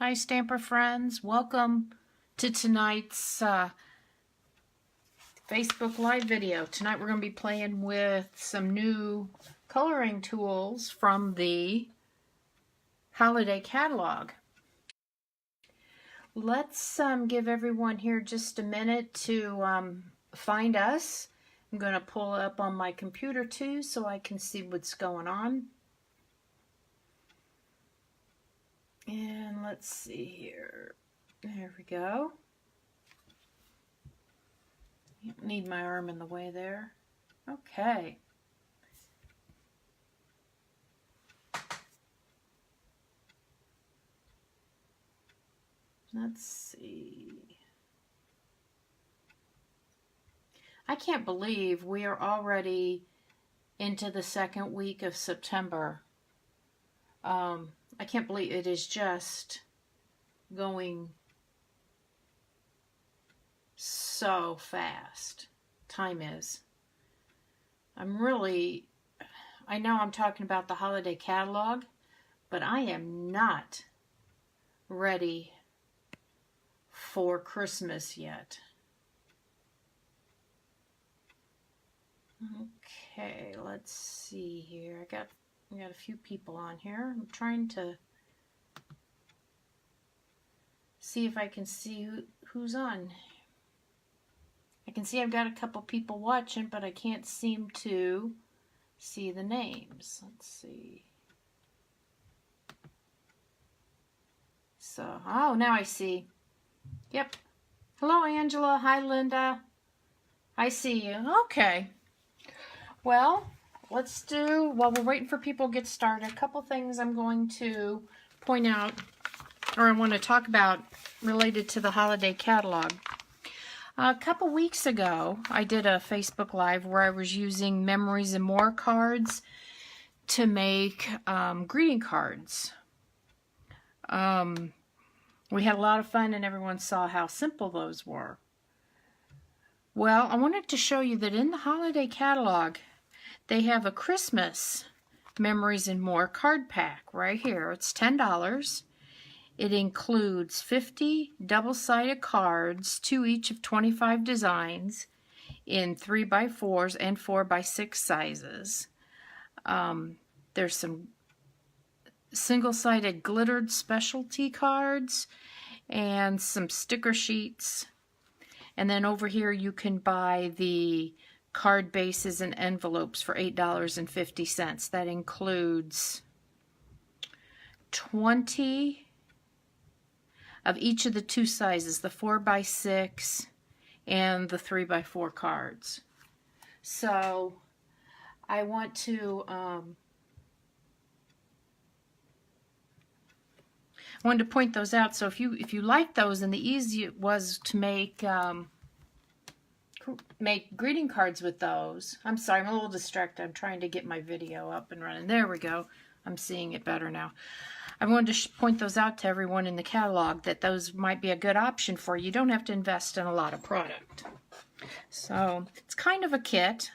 Hi Stamper friends, welcome to tonight's Facebook Live video. Tonight we're going to be playing with some new coloring tools from the holiday catalog. Let's give everyone here just a minute to find us. I'm going to pull up on my computer too so I can see what's going on. And let's see here. There we go. Don't need my arm in the way there. Okay. Let's see. I can't believe we are already into the second week of September. I can't believe it is just going so fast. Time is. I know I'm talking about the holiday catalog, but I am not ready for Christmas yet. Okay, let's see here. I got a few people on here. I'm trying to see if I can see who's on. I can see I've got a couple people watching, but I can't seem to see the names. Let's see. So, oh, now I see. Yep. Hello, Angela. Hi, Linda. I see you. Okay. Well, let's do, while we're waiting for people to get started, a couple things I'm going to point out, or I want to talk about related to the holiday catalog. A couple weeks ago, I did a Facebook Live where I was using Memories and More cards to make greeting cards. We had a lot of fun and everyone saw how simple those were. Well, I wanted to show you that in the holiday catalog, they have a Christmas Memories and More card pack right here. It's $10. It includes 50 double-sided cards, 2 each of 25 designs in 3x4s and 4x6 sizes. There's some single-sided glittered specialty cards and some sticker sheets. And then over here you can buy the card bases and envelopes for $8.50. That includes 20 of each of the 2 sizes, the 4x6 and the 3x4 cards. So I want to wanted to point those out. So if you like those, and the easy it was to make greeting cards with those. I'm sorry, I'm a little distracted. I'm trying to get my video up and running. There we go. I'm seeing it better now. I wanted to point those out to everyone in the catalog, that those might be a good option for you. You don't have to invest in a lot of product. So it's kind of a kit.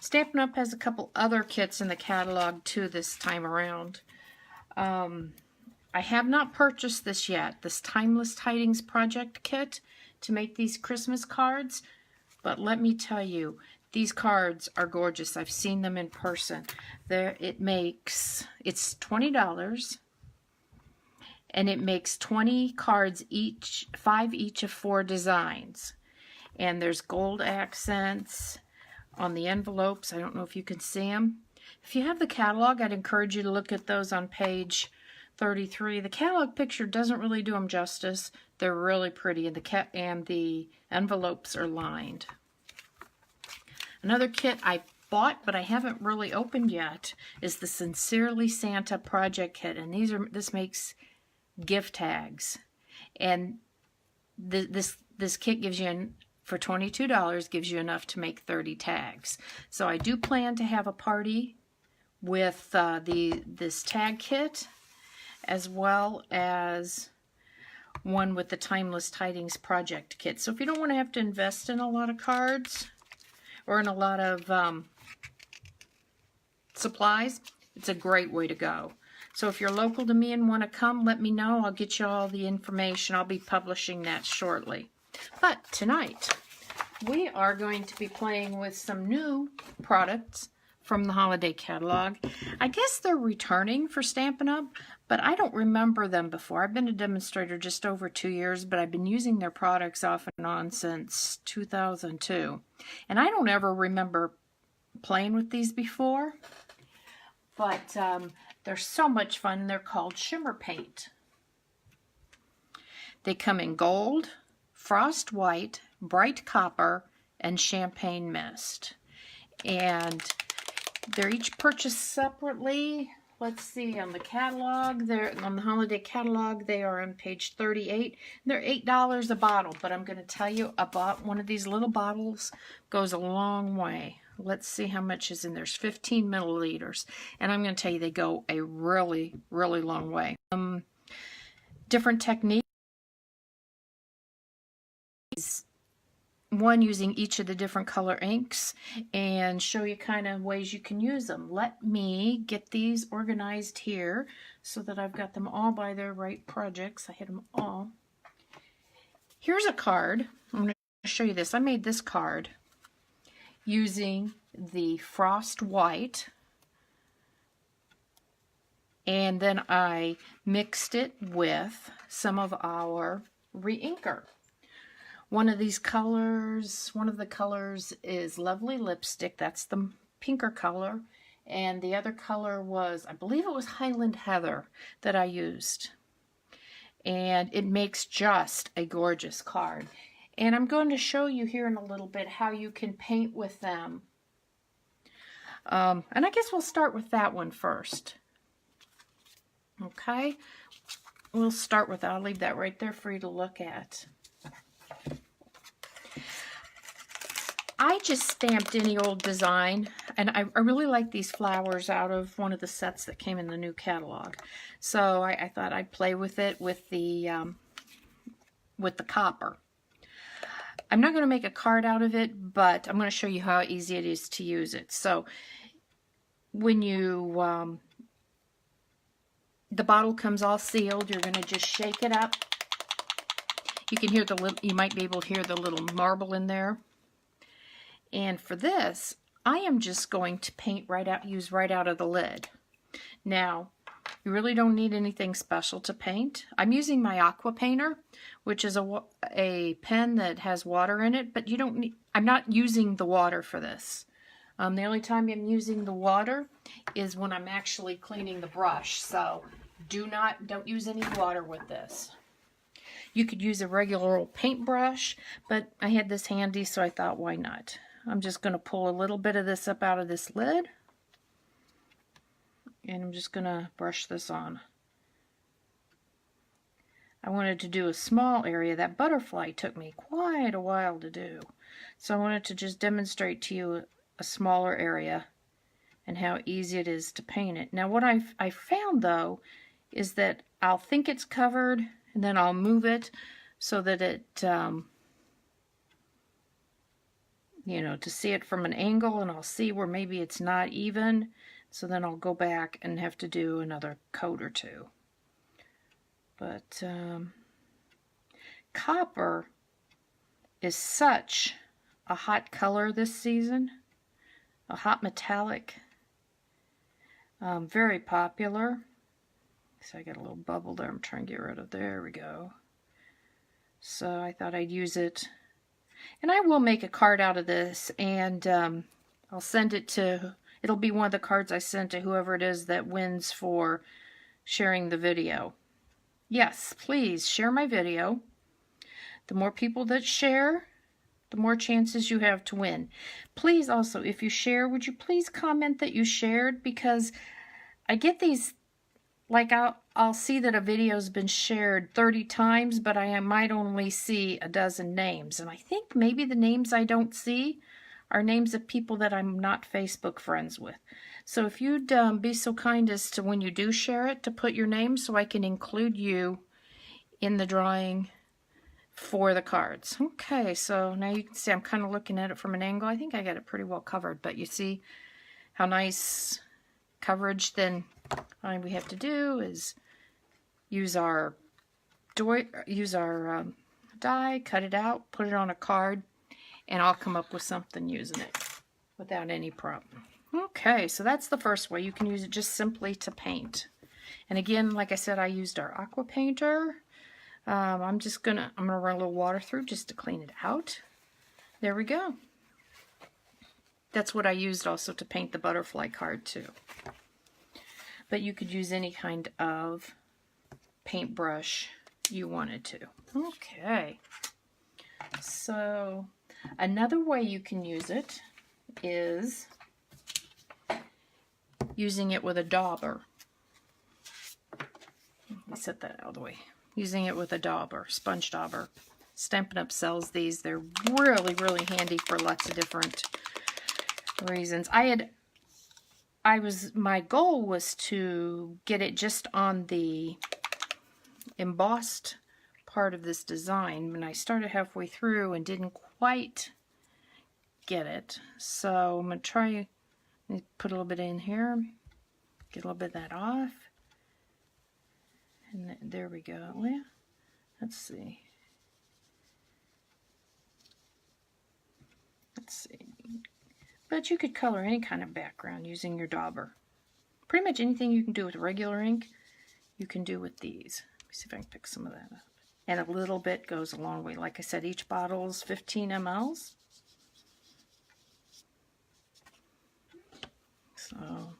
Stampin' Up! Has a couple other kits in the catalog too this time around. I have not purchased this yet, this Timeless Tidings Project Kit to make these Christmas cards. But let me tell you, these cards are gorgeous. I've seen them in person. It's $20. And it makes 20 cards each, 5 each of 4 designs. And there's gold accents on the envelopes. I don't know if you can see them. If you have the catalog, I'd encourage you to look at those on page 33. The catalog picture doesn't really do them justice. They're really pretty, and the envelopes are lined. Another kit I bought but I haven't really opened yet is the Sincerely Santa Project Kit, and this makes gift tags, and this kit gives you, for $22, gives you enough to make 30 tags. So I do plan to have a party with this tag kit, as well as one with the Timeless Tidings Project Kit. So if you don't want to have to invest in a lot of cards or in a lot of supplies, it's a great way to go. So if you're local to me and want to come, let me know. I'll get you all the information. I'll be publishing that shortly. But tonight, we are going to be playing with some new products from the holiday catalog. I guess they're returning for Stampin' Up, but I don't remember them before. I've been a demonstrator just over 2 years, but I've been using their products off and on since 2002. And I don't ever remember playing with these before, but they're so much fun. They're called Shimmer Paint. They come in gold, frost white, bright copper, and champagne mist. And they're each purchased separately. Let's see, on the catalog, on the holiday catalog, they are on page 38. They're $8 a bottle, but I'm going to tell you about one of these little bottles goes a long way. Let's see how much is in there. There's 15 milliliters, and I'm going to tell you they go a really, really long way. Different techniques. One using each of the different color inks and show you kind of ways you can use them. Let me get these organized here so that I've got them all by their right projects. I hit them all. Here's a card. I'm going to show you this. I made this card using the frost white, and then I mixed it with some of our re-inker. One of the colors is Lovely Lipstick. That's the pinker color. And the other color was, I believe it was Highland Heather that I used. And it makes just a gorgeous card. And I'm going to show you here in a little bit how you can paint with them. And I guess we'll start with that one first. Okay? We'll start with that. I'll leave that right there for you to look at. I just stamped any old design, and I really like these flowers out of one of the sets that came in the new catalog. So I thought I'd play with it with the copper. I'm not going to make a card out of it, but I'm going to show you how easy it is to use it. So when you the bottle comes all sealed, you're going to just shake it up. You can hear you might be able to hear the little marble in there. And for this, I am just going to use right out of the lid. Now, you really don't need anything special to paint. I'm using my Aqua Painter, which is a pen that has water in it, but you don't need, I'm not using the water for this. The only time I'm using the water is when I'm actually cleaning the brush. So don't use any water with this. You could use a regular old paintbrush, but I had this handy, so I thought, why not? I'm just going to pull a little bit of this up out of this lid, and I'm just going to brush this on. I wanted to do a small area. That butterfly took me quite a while to do, so I wanted to just demonstrate to you a smaller area and how easy it is to paint it. Now what I found though is that I'll think it's covered, and then I'll move it so that it you know, to see it from an angle, and I'll see where maybe it's not even, so then I'll go back and have to do another coat or two. But copper is such a hot color this season, a hot metallic, very popular. So I got a little bubble there I'm trying to get rid of. There we go. So I thought I'd use it. And I will make a card out of this, and I'll send it to, it'll be one of the cards I send to whoever it is that wins for sharing the video. Yes, please share my video. The more people that share, the more chances you have to win. Please also, if you share, would you please comment that you shared, because I get these, like I'll see that a video's been shared 30 times, but I might only see a dozen names. And I think maybe the names I don't see are names of people that I'm not Facebook friends with. So if you'd be so kind as to, when you do share it, to put your name so I can include you in the drawing for the cards. Okay, so now you can see I'm kind of looking at it from an angle. I think I got it pretty well covered, but you see how nice coverage then All we have to do is use our die, cut it out, put it on a card, and I'll come up with something using it without any problem. Okay, so that's the first way. You can use it just simply to paint. And again, like I said, I used our aqua painter. I'm gonna run a little water through just to clean it out. There we go. That's what I used also to paint the butterfly card too. But you could use any kind of paintbrush you wanted to. Okay. So another way you can use it is using it with a dauber. Let me set that out of the way. Using it with a dauber, sponge dauber. Stampin' Up! Sells these. They're really, really handy for lots of different reasons. My goal was to get it just on the embossed part of this design, and I started halfway through and didn't quite get it. So I'm going to try, put a little bit in here, get a little bit of that off, and there we go. Yeah. Let's see. But you could color any kind of background using your dauber. Pretty much anything you can do with regular ink, you can do with these. Let me see if I can pick some of that up. And a little bit goes a long way. Like I said, each bottle is 15 mLs. So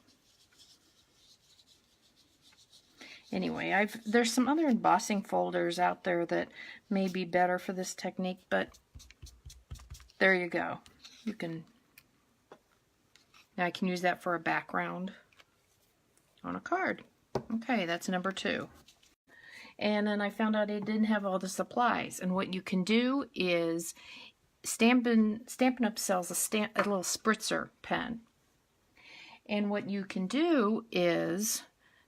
anyway, there's some other embossing folders out there that may be better for this technique, but there you go. Now I can use that for a background on a card. Okay, that's number 2. And then I found out it didn't have all the supplies. And what you can do is Stampin' Up! Sells a little spritzer pen. And what you can do is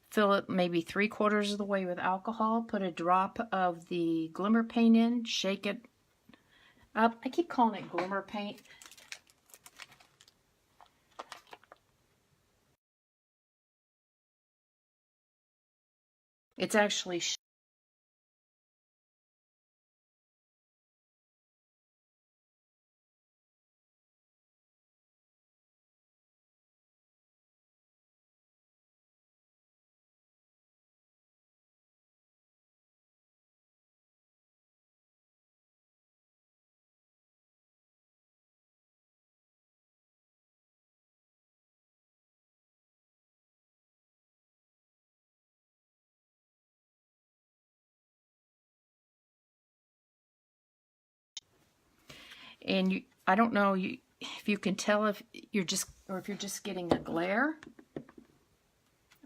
fill it maybe 3/4 of the way with alcohol, put a drop of the glimmer paint in, shake it up. I keep calling it glimmer paint. It's actually and I don't know if you can tell if you're just getting a glare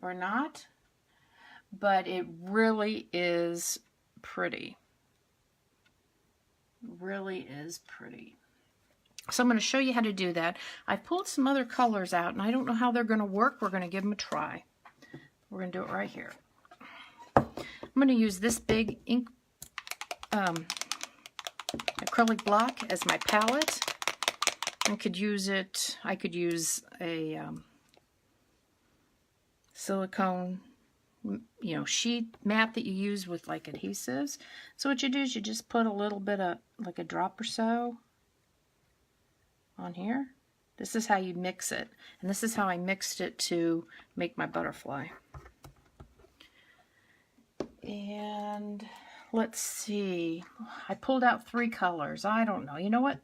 or not, but it really is pretty. Really is pretty. So I'm going to show you how to do that. I pulled some other colors out, and I don't know how they're going to work. We're going to give them a try. We're going to do it right here. I'm going to use this big ink acrylic block as my palette. I could use a silicone, sheet mat that you use with like adhesives. So what you do is you just put a little bit of, like a drop or so on here. This is how you mix it. And this is how I mixed it to make my butterfly. And let's see. I pulled out 3 colors. I don't know. You know what?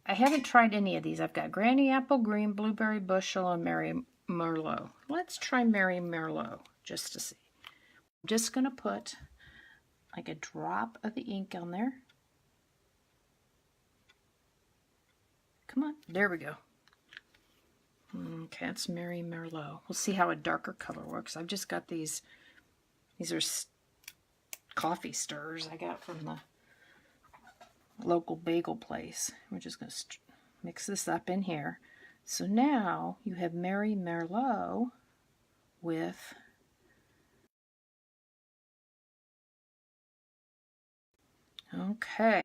I haven't tried any of these. I've got Granny Apple Green, Blueberry Bushel, and Merry Merlot. Let's try Merry Merlot just to see. I'm just going to put like a drop of the ink on there. Come on. There we go. Okay, that's Merry Merlot. We'll see how a darker color works. I've just got these. These are coffee stirrers I got from the local bagel place. We're just going to mix this up in here. So now you have Merry Merlot with okay.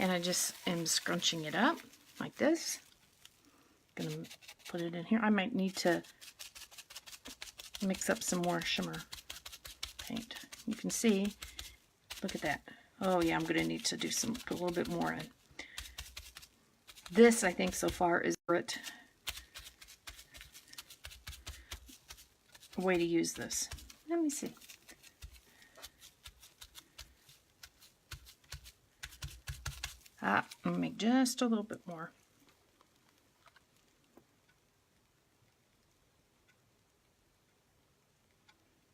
And I just am scrunching it up like this. Gonna put it in here. I might need to mix up some more shimmer paint. You can see, look at that. Oh yeah, I'm gonna need to put a little bit more in. This, I think, so far is it way to use this. Let me see. I'm gonna make just a little bit more.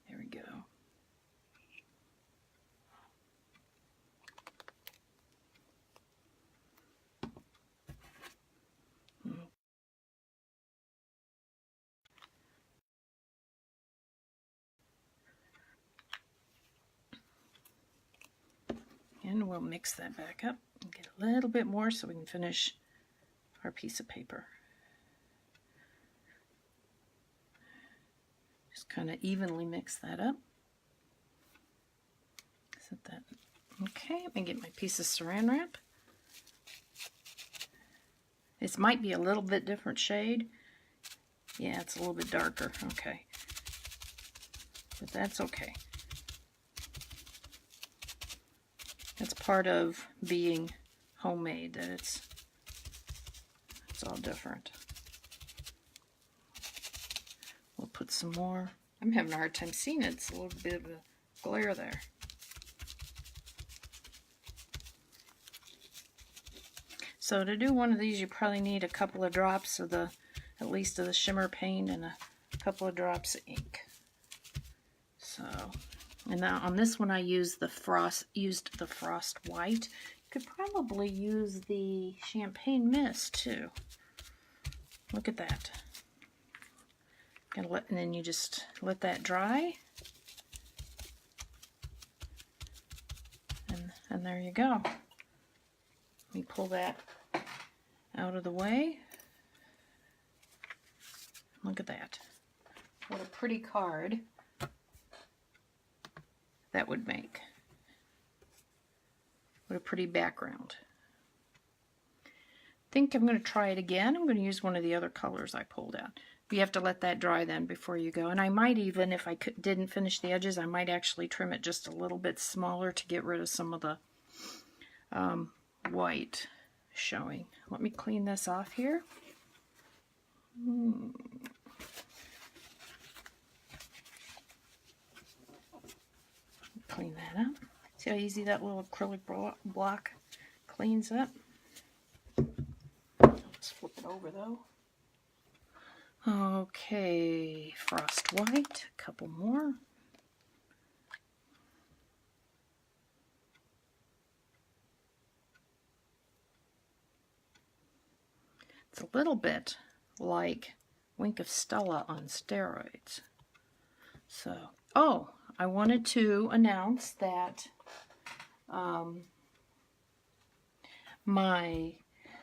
There we go. And we'll mix that back up and get a little bit more so we can finish our piece of paper. Just kind of evenly mix that up. Set that. Okay, let me get my piece of saran wrap. This might be a little bit different shade. Yeah, it's a little bit darker. Okay. But that's okay. That's part of being homemade, that it's all different. We'll put some more. I'm having a hard time seeing it. It's a little bit of a glare there. So to do one of these, you probably need a couple of drops of at least of the shimmer paint and a couple of drops of ink. So, and now on this one I used the frost white. You could probably use the champagne mist too. Look at that. And then you just let that dry. And there you go. Let me pull that out of the way. Look at that. What a pretty card that would make. What a pretty background. I think I'm going to try it again. I'm going to use one of the other colors I pulled out. You have to let that dry then before you go. And I might even, if I didn't finish the edges, I might actually trim it just a little bit smaller to get rid of some of the white showing. Let me clean this off here. Clean that up. See how easy that little acrylic block cleans up? Let's flip it over though. Okay, frost white, a couple more. It's a little bit like Wink of Stella on steroids. So, oh, I wanted to announce that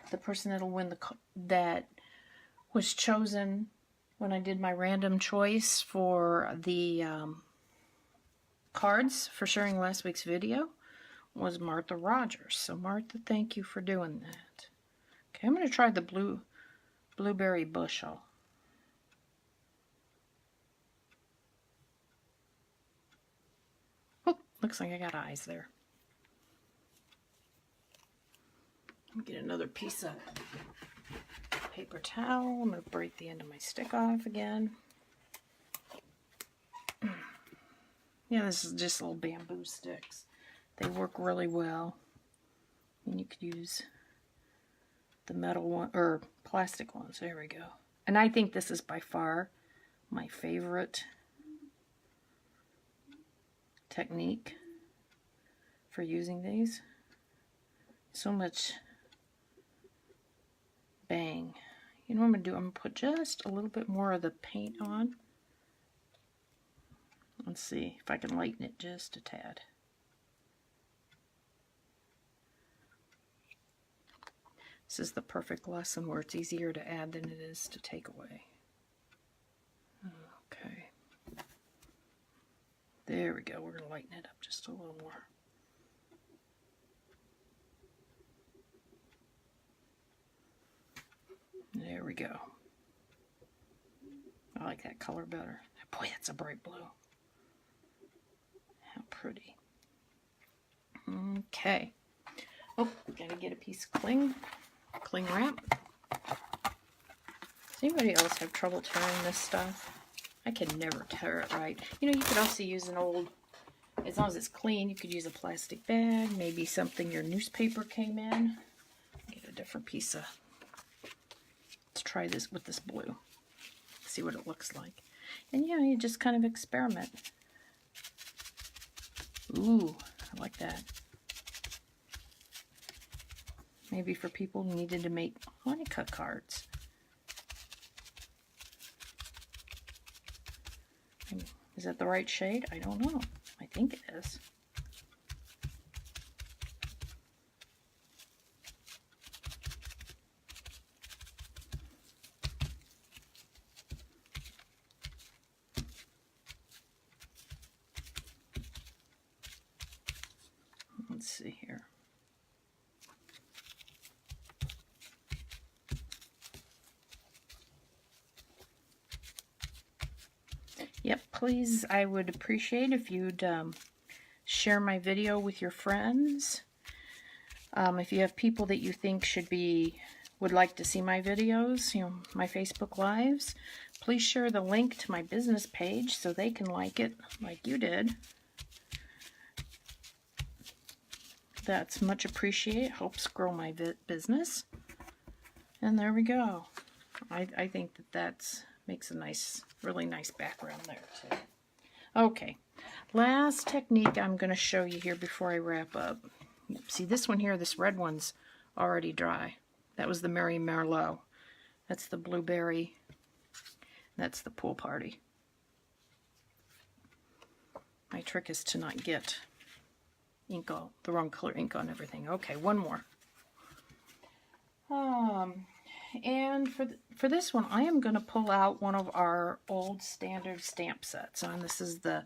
the person that'll win that was chosen when I did my random choice for the cards for sharing last week's video was Martha Rogers. So Martha, thank you for doing that. Okay, I'm going to try the blueberry bushel. Oh, looks like I got eyes there. Let me get another piece of paper towel. I'm going to break the end of my stick off again. Yeah, this is just little bamboo sticks. They work really well. And you could use the metal one or plastic ones. There we go. And I think this is by far my favorite technique for using these. So much bang. You know what I'm going to do? I'm going to put just a little bit more of the paint on. Let's see if I can lighten it just a tad. This is the perfect lesson where it's easier to add than it is to take away. Okay. There we go. We're going to lighten it up just a little more. There we go. I like that color better. Boy, that's a bright blue. How pretty. Okay. Oh, gotta get a piece of cling wrap. Does anybody else have trouble tearing this stuff? I can never tear it right. You know, you could also use an old, as long as it's clean, you could use a plastic bag, maybe something your newspaper came in. Get a different piece of, let's try this with this blue. See what it looks like. And yeah, you just kind of experiment. Ooh, I like that. Maybe for people who needed to make honeycut cards. Is that the right shade? I don't know. I think it is. Let's see here. Yep, please, I would appreciate if you'd share my video with your friends. If you have people that you think would like to see my videos, you know, my Facebook Lives, please share the link to my business page so they can like it like you did. That's much appreciated. Helps grow my business. And there we go. I think that makes a really nice background there too. Okay, last technique I'm going to show you here before I wrap up. See this one here, this red one's already dry. That was the Merry Merlot. That's the blueberry. That's the pool party. My trick is to not get the wrong color ink on everything. Okay, one more. And for this one, I am going to pull out one of our old standard stamp sets. And this is the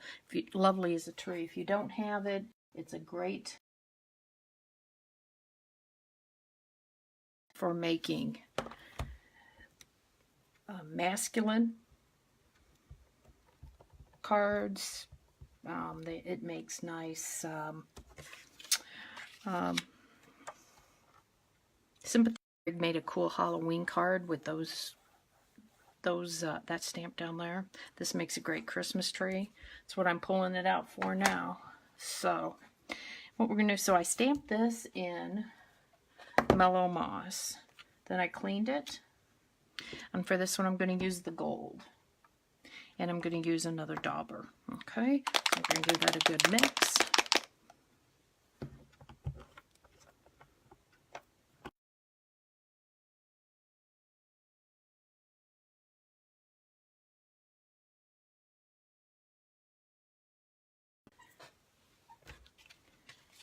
Lovely as a Tree. If you don't have it, it's a great for making masculine cards. It makes nice sympathy. I made a cool Halloween card with that stamp down there. This makes a great Christmas tree. That's what I'm pulling it out for now. So what we're going to do, so I stamped this in Mellow Moss. Then I cleaned it. And for this one, I'm going to use the gold. And I'm going to use another dauber. Okay, I'm going to give that a good mix.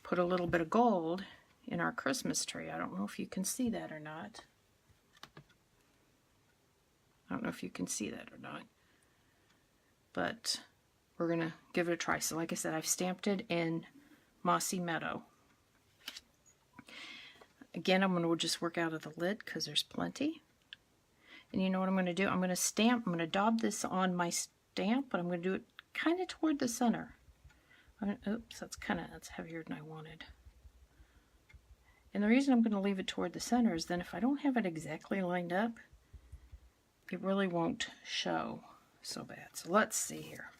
Put a little bit of gold in our Christmas tree. I don't know if you can see that or not. But we're going to give it a try. So like I said, I've stamped it in Mossy Meadow. Again, I'm going to just work out of the lid because there's plenty. And you know what I'm going to do? I'm going to daub this on my stamp, but I'm going to do it kind of toward the center. Oops, that's heavier than I wanted. And the reason I'm going to leave it toward the center is then if I don't have it exactly lined up, it really won't show so bad. So let's see here.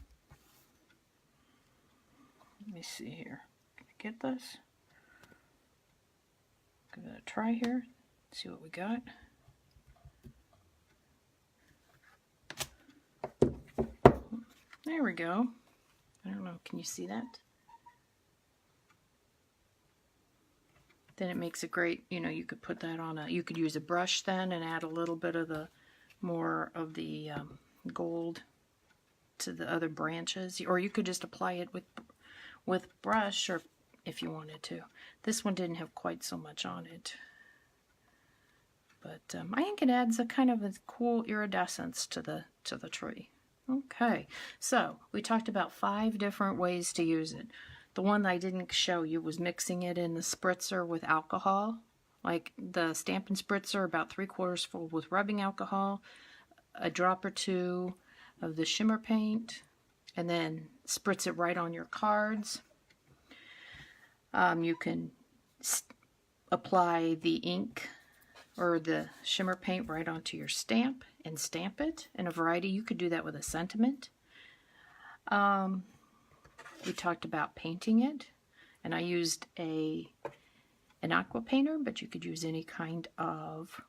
Let me see here. Can I get this? Give it a try here. See what we got. There we go. I don't know, can you see that? Then it makes a great, you could put that on you could use a brush then and add a little bit of more of the gold to the other branches, or you could just apply it with brush, or if you wanted to. This one didn't have quite so much on it, but I think it adds a kind of a cool iridescence to the tree. Okay, so we talked about 5 different ways to use it. The one that I didn't show you was mixing it in the spritzer with alcohol, like the Stampin' Spritzer, about 3/4 full with rubbing alcohol, a drop or two of the Shimmer Paint, and then spritz it right on your cards. You can apply the ink or the Shimmer Paint right onto your stamp and stamp it in a variety. You could do that with a sentiment. We talked about painting it, and I used an aqua painter, but you could use any kind of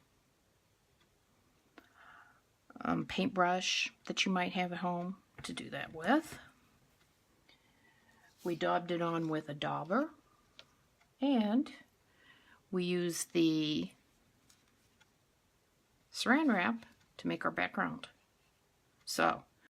paintbrush that you might have at home to do that with. We daubed it on with a dauber, and we used the Saran wrap to make our background. So